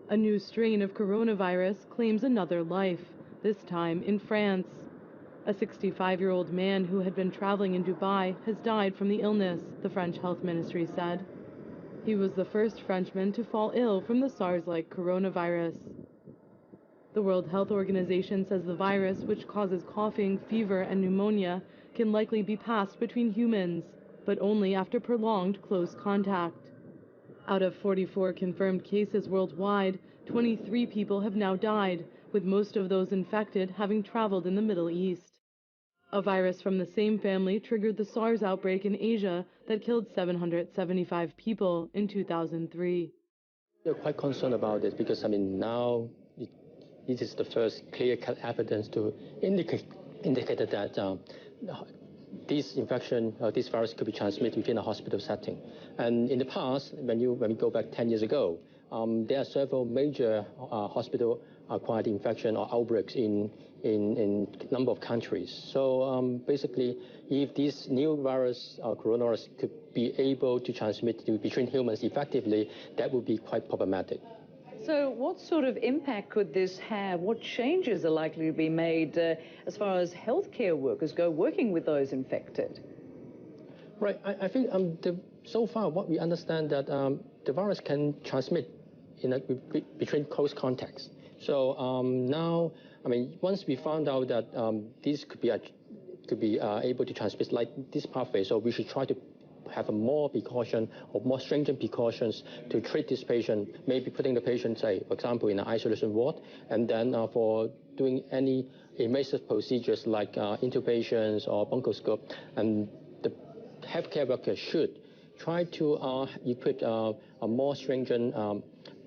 A new strain of coronavirus claims another life, this time in France. A 65-year-old man who had been traveling in Dubai has died from the illness, the French health ministry said. He was the first Frenchman to fall ill from the SARS-like coronavirus. The World Health Organization says the virus, which causes coughing, fever, and pneumonia, can likely be passed between humans, but only after prolonged close contact. Out of 44 confirmed cases worldwide, 23 people have now died, with most of those infected having traveled in the Middle East. A virus from the same family triggered the SARS outbreak in Asia that killed 775 people in 2003. We're quite concerned about this because, now this is the first clear-cut evidence to indicate that this infection, this virus could be transmitted within a hospital setting. And in the past, when we go back 10 years ago, there are several major hospital-acquired infection or outbreaks in a number of countries. So basically, if this new virus, coronavirus, could be able to transmit between humans effectively, that would be quite problematic. So what sort of impact could this have? What changes are likely to be made as far as healthcare workers go working with those infected? Right. I think so far what we understand that the virus can transmit between close contacts. So now, once we found out that this could be able to transmit like this pathway, so we should try to have a more precaution or more stringent precautions to treat this patient, maybe putting the patient, say, for example, in an isolation ward, and then for doing any invasive procedures like intubations or bronchoscope, and the healthcare worker should try to equip a more stringent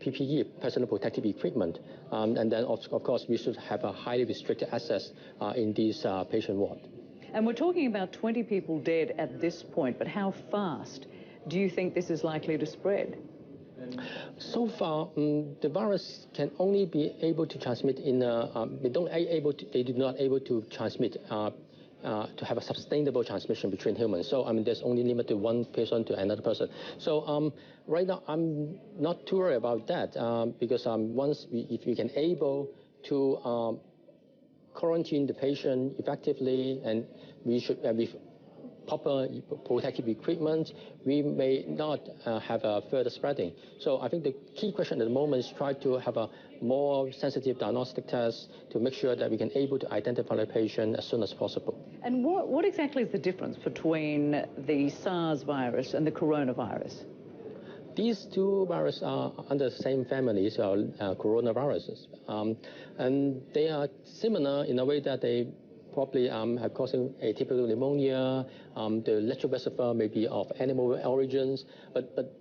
PPE, personal protective equipment, and then of course we should have a highly restricted access in this patient ward. And we're talking about 20 people dead at this point, but how fast do you think this is likely to spread? So far, the virus can only be able to transmit in they do not able to transmit to have a sustainable transmission between humans. So there's only limited one person to another person. So right now I'm not too worried about that because if we can able to quarantine the patient effectively, and we should with proper protective equipment, we may not have a further spreading. So I think the key question at the moment is try to have a more sensitive diagnostic test to make sure that we can able to identify the patient as soon as possible. And what exactly is the difference between the SARS virus and the coronavirus? These two viruses are under the same family, so coronaviruses, and they are similar in a way that they probably are causing atypical pneumonia. The lateral vesicle may be of animal origins, but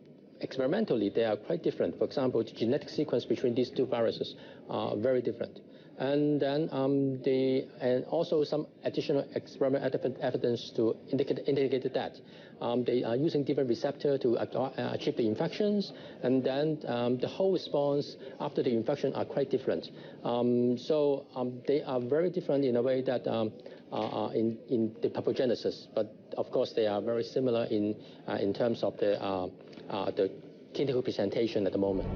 experimentally they are quite different. For example, the genetic sequence between these two viruses are very different. And then and also some additional experimental evidence to indicate that they are using different receptors to achieve the infections, and then the whole response after the infection are quite different. So they are very different in a way that in the pathogenesis, but of course they are very similar in terms of the clinical presentation at the moment.